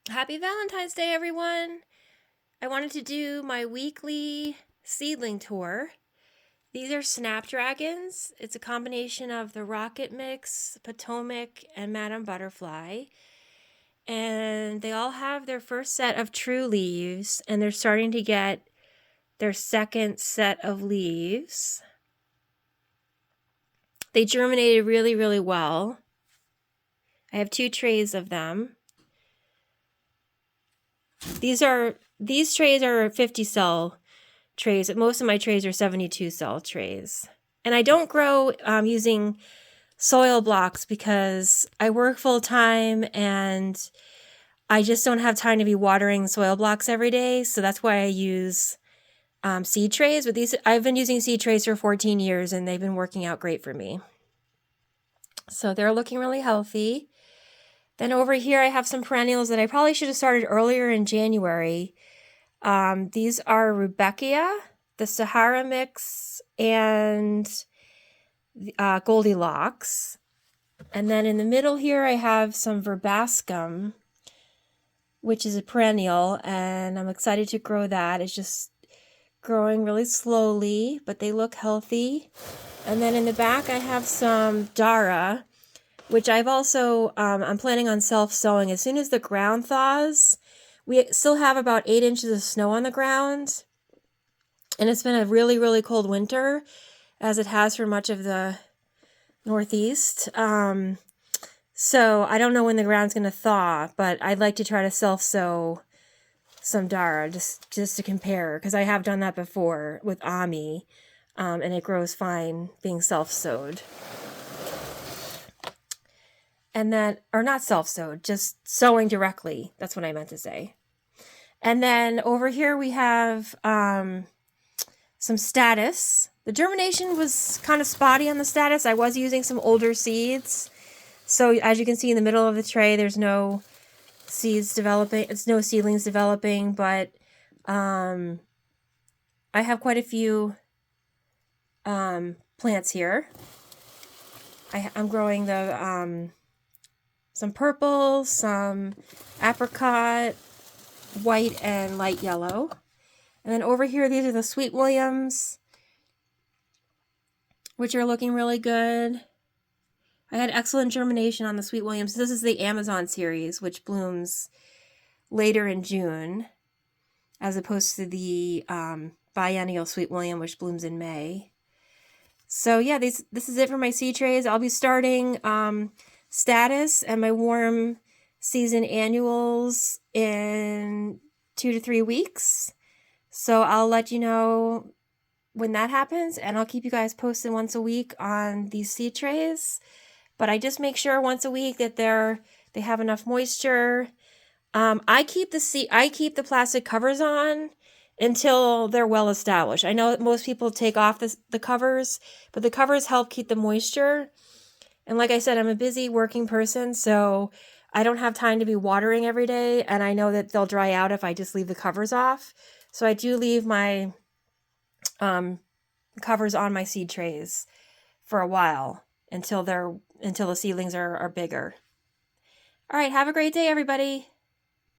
Happy Valentine's Day, everyone! I wanted to do my weekly seedling tour. These are snapdragons. It's a combination of the Rocket Mix, Potomac, and Madame Butterfly. And they all have their first set of true leaves, and they're starting to get their second set of leaves. They germinated really, really well. I have 2 trays of them. These trays are 50 cell trays. Most of my trays are 72 cell trays. And I don't grow using soil blocks because I work full time and I just don't have time to be watering soil blocks every day. So that's why I use seed trays. But I've been using seed trays for 14 years and they've been working out great for me. So they're looking really healthy. Then over here, I have some perennials that I probably should have started earlier in January. These are rudbeckia, the Sahara mix, and Goldilocks. And then in the middle here, I have some verbascum, which is a perennial, and I'm excited to grow that. It's just growing really slowly, but they look healthy. And then in the back, I have some Dara, which I've also, I'm planning on self-sowing. As soon as the ground thaws, we still have about 8 inches of snow on the ground. And it's been a really, really cold winter, as it has for much of the Northeast. So I don't know when the ground's going to thaw, but I'd like to try to self-sow some Dara just to compare, because I have done that before with Ami, and it grows fine being self-sowed. And then, or not self-sowed, just sowing directly. That's what I meant to say. And then over here we have some statice. The germination was kind of spotty on the statice. I was using some older seeds. So as you can see in the middle of the tray, there's no seeds developing. It's no seedlings developing, but I have quite a few plants here. I'm growing the some purple, some apricot, white, and light yellow. And then over here, these are the Sweet Williams, which are looking really good. I had excellent germination on the Sweet Williams. This is the Amazon series, which blooms later in June, as opposed to the biennial Sweet William, which blooms in May. So yeah, this is it for my seed trays. I'll be starting statice and my warm season annuals in 2 to 3 weeks. So I'll let you know when that happens, and I'll keep you guys posted once a week on these seed trays. But I just make sure once a week that they have enough moisture. I keep the plastic covers on until they're well established. I know that most people take off the covers, but the covers help keep the moisture. And like I said, I'm a busy working person, so I don't have time to be watering every day, and I know that they'll dry out if I just leave the covers off. So I do leave my covers on my seed trays for a while until the seedlings are bigger. All right, have a great day, everybody.